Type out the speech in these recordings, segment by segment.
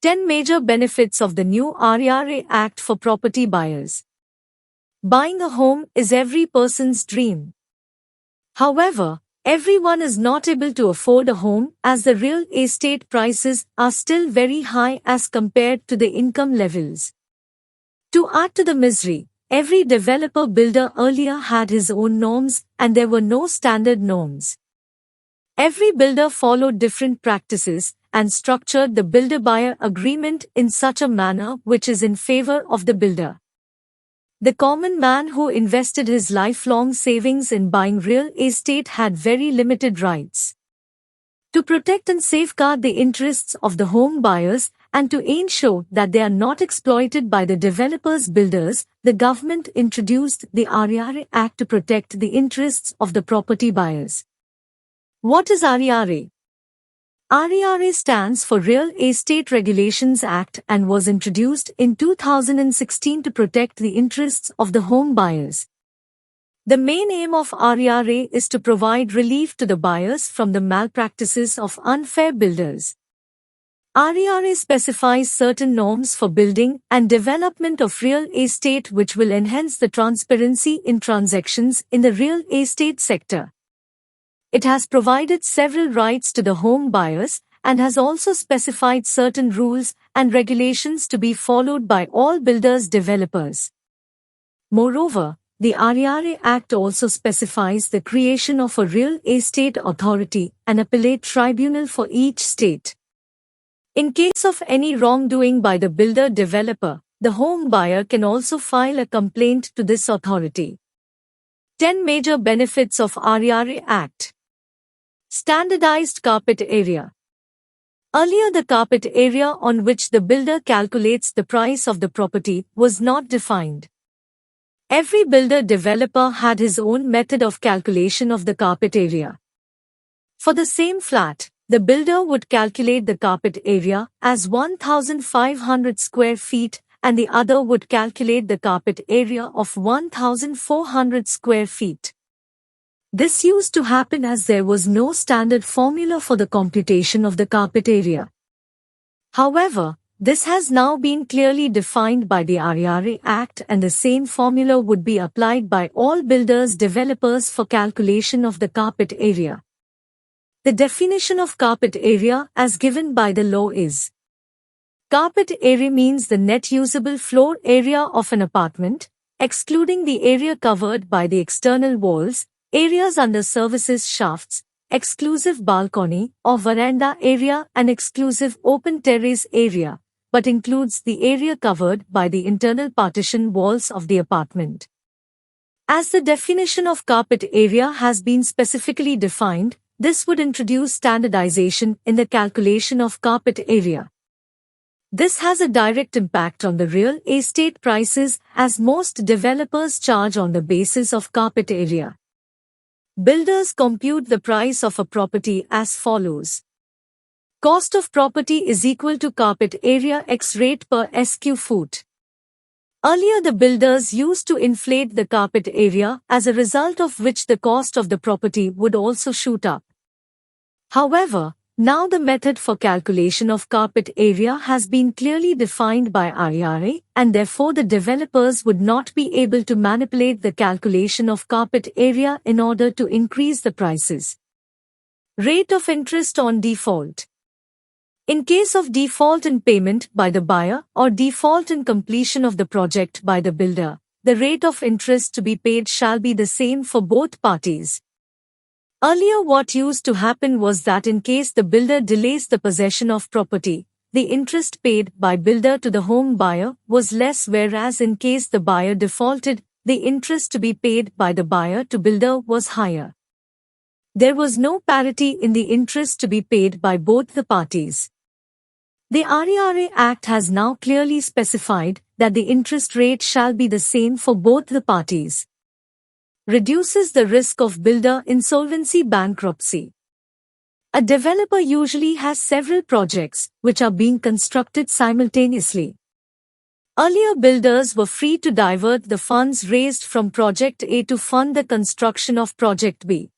10 major benefits of the new RERA Act for property buyers. Buying a home is every person's dream. However, everyone is not able to afford a home as the real estate prices are still very high as compared to the income levels. To add to the misery, every developer builder earlier had his own norms and there were no standard norms. Every builder followed different practices and structured the builder-buyer agreement in such a manner which is in favor of the builder. The common man who invested his lifelong savings in buying real estate had very limited rights. To protect and safeguard the interests of the home buyers and to ensure that they are not exploited by the developers builders, the government introduced the RERA Act to protect the interests of the property buyers. What is RERA? RERA stands for Real Estate Regulations Act and was introduced in 2016 to protect the interests of the home buyers. The main aim of RERA is to provide relief to the buyers from the malpractices of unfair builders. RERA specifies certain norms for building and development of real estate which will enhance the transparency in transactions in the real estate sector. It has provided several rights to the home buyers and has also specified certain rules and regulations to be followed by all builders developers. Moreover, the RERA Act also specifies the creation of a real estate authority and appellate tribunal for each state. In case of any wrongdoing by the builder developer, the home buyer can also file a complaint to this authority. 10 major benefits of RERA Act. Standardized carpet area. Earlier the carpet area on which the builder calculates the price of the property was not defined. Every builder developer had his own method of calculation of the carpet area. For the same flat, the builder would calculate the carpet area as 1,500 square feet and the other would calculate the carpet area of 1,400 square feet. This used to happen as there was no standard formula for the computation of the carpet area. However, this has now been clearly defined by the RERA Act and the same formula would be applied by all builders developers for calculation of the carpet area. The definition of carpet area as given by the law is: carpet area means the net usable floor area of an apartment, excluding the area covered by the external walls, areas under services shafts, exclusive balcony or veranda area and exclusive open terrace area, but includes the area covered by the internal partition walls of the apartment. As the definition of carpet area has been specifically defined, this would introduce standardization in the calculation of carpet area. This has a direct impact on the real estate prices as most developers charge on the basis of carpet area. Builders compute the price of a property as follows. Cost of property is equal to carpet area x rate per sq foot. Earlier the builders used to inflate the carpet area, as a result of which the cost of the property would also shoot up. However, now the method for calculation of carpet area has been clearly defined by RERA and therefore the developers would not be able to manipulate the calculation of carpet area in order to increase the prices. Rate of interest on default. In case of default in payment by the buyer or default in completion of the project by the builder, the rate of interest to be paid shall be the same for both parties. Earlier what used to happen was that in case the builder delays the possession of property, the interest paid by builder to the home buyer was less, whereas in case the buyer defaulted, the interest to be paid by the buyer to builder was higher. There was no parity in the interest to be paid by both the parties. The RERA Act has now clearly specified that the interest rate shall be the same for both the parties. Reduces the risk of builder insolvency bankruptcy. A developer usually has several projects which are being constructed simultaneously. Earlier builders were free to divert the funds raised from Project A to fund the construction of Project B.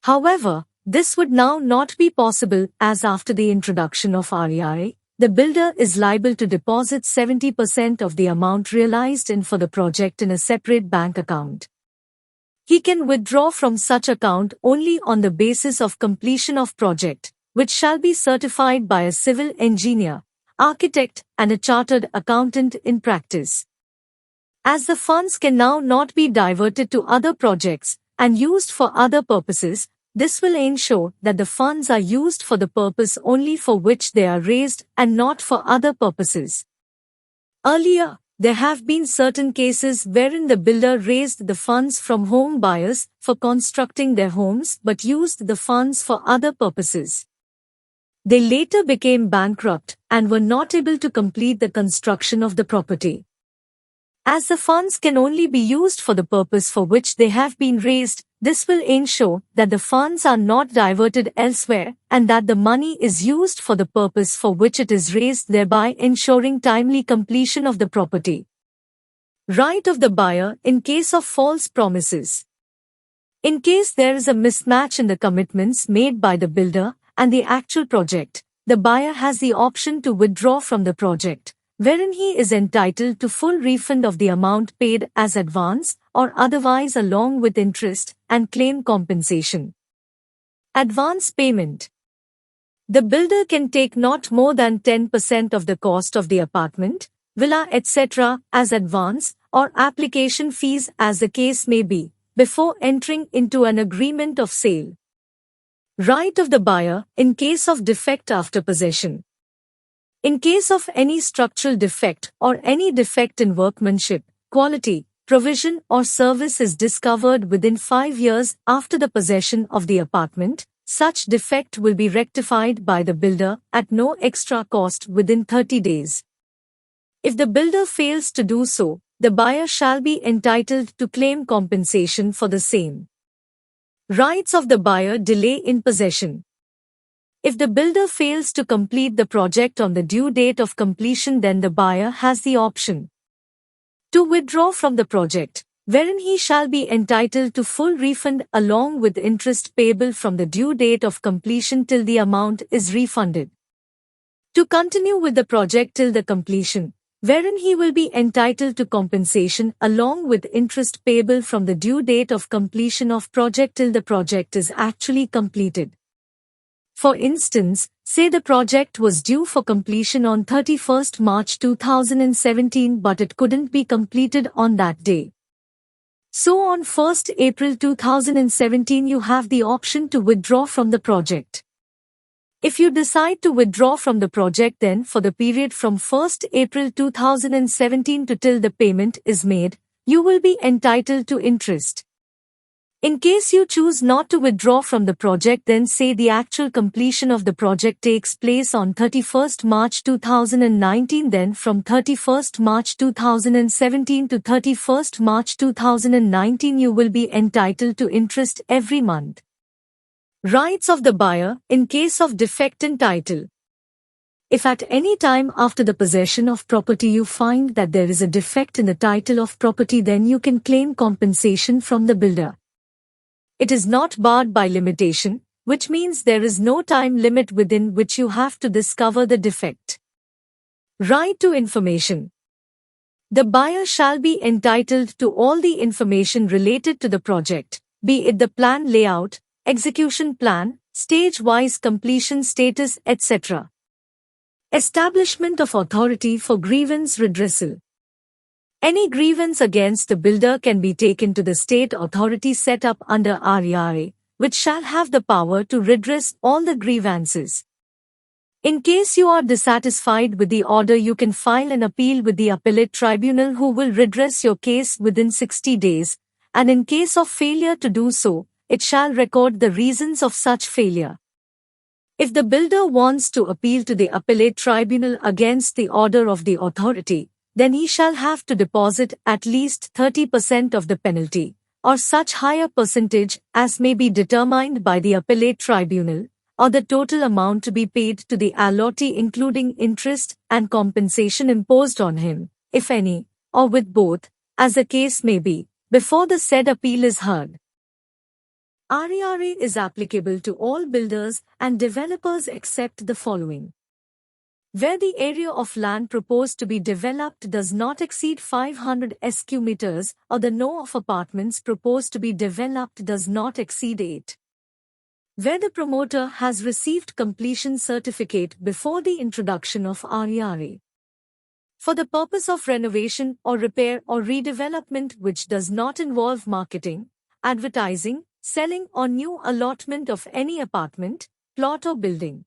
However, this would now not be possible as after the introduction of RERA, the builder is liable to deposit 70% of the amount realized in for the project in a separate bank account. He can withdraw from such account only on the basis of completion of project, which shall be certified by a civil engineer, architect, and a chartered accountant in practice. As the funds can now not be diverted to other projects and used for other purposes, this will ensure that the funds are used for the purpose only for which they are raised and not for other purposes. Earlier, there have been certain cases wherein the builder raised the funds from home buyers for constructing their homes but used the funds for other purposes. They later became bankrupt and were not able to complete the construction of the property. As the funds can only be used for the purpose for which they have been raised, this will ensure that the funds are not diverted elsewhere and that the money is used for the purpose for which it is raised, thereby ensuring timely completion of the property. Right of the buyer in case of false promises. In case there is a mismatch in the commitments made by the builder and the actual project, the buyer has the option to withdraw from the project, wherein he is entitled to full refund of the amount paid as advance or otherwise along with interest and claim compensation. Advance payment. The builder can take not more than 10% of the cost of the apartment, villa, etc. as advance or application fees as the case may be, before entering into an agreement of sale. Right of the buyer in case of defect after possession. In case of any structural defect or any defect in workmanship, quality, provision or service is discovered within 5 years after the possession of the apartment, such defect will be rectified by the builder at no extra cost within 30 days. If the builder fails to do so, the buyer shall be entitled to claim compensation for the same. Rights of the buyer delay in possession. If the builder fails to complete the project on the due date of completion, then the buyer has the option to withdraw from the project, wherein he shall be entitled to full refund along with interest payable from the due date of completion till the amount is refunded. To continue with the project till the completion, wherein he will be entitled to compensation along with interest payable from the due date of completion of project till the project is actually completed. For instance, say the project was due for completion on 31st March 2017 but it couldn't be completed on that day. So on 1st April 2017 you have the option to withdraw from the project. If you decide to withdraw from the project, then for the period from 1st April 2017 to till the payment is made, you will be entitled to interest. In case you choose not to withdraw from the project, then say the actual completion of the project takes place on 31st March 2019, then from 31st March 2017 to 31st March 2019 you will be entitled to interest every month. Rights of the buyer in case of defect in title. If at any time after the possession of property you find that there is a defect in the title of property, then you can claim compensation from the builder. It is not barred by limitation, which means there is no time limit within which you have to discover the defect. Right to information. The buyer shall be entitled to all the information related to the project, be it the plan layout, execution plan, stage-wise completion status, etc. Establishment of authority for grievance redressal. Any grievance against the builder can be taken to the state authority set up under RERA, which shall have the power to redress all the grievances. In case you are dissatisfied with the order, you can file an appeal with the appellate tribunal, who will redress your case within 60 days, and in case of failure to do so, it shall record the reasons of such failure. If the builder wants to appeal to the appellate tribunal against the order of the authority, then he shall have to deposit at least 30% of the penalty, or such higher percentage as may be determined by the appellate tribunal, or the total amount to be paid to the allottee including interest and compensation imposed on him, if any, or with both, as the case may be, before the said appeal is heard. RERA is applicable to all builders and developers except the following. where the area of land proposed to be developed does not exceed 500 sq meters or the no of apartments proposed to be developed does not exceed 8. Where the promoter has received completion certificate before the introduction of RERA. For the purpose of renovation or repair or redevelopment which does not involve marketing, advertising, selling or new allotment of any apartment, plot or building.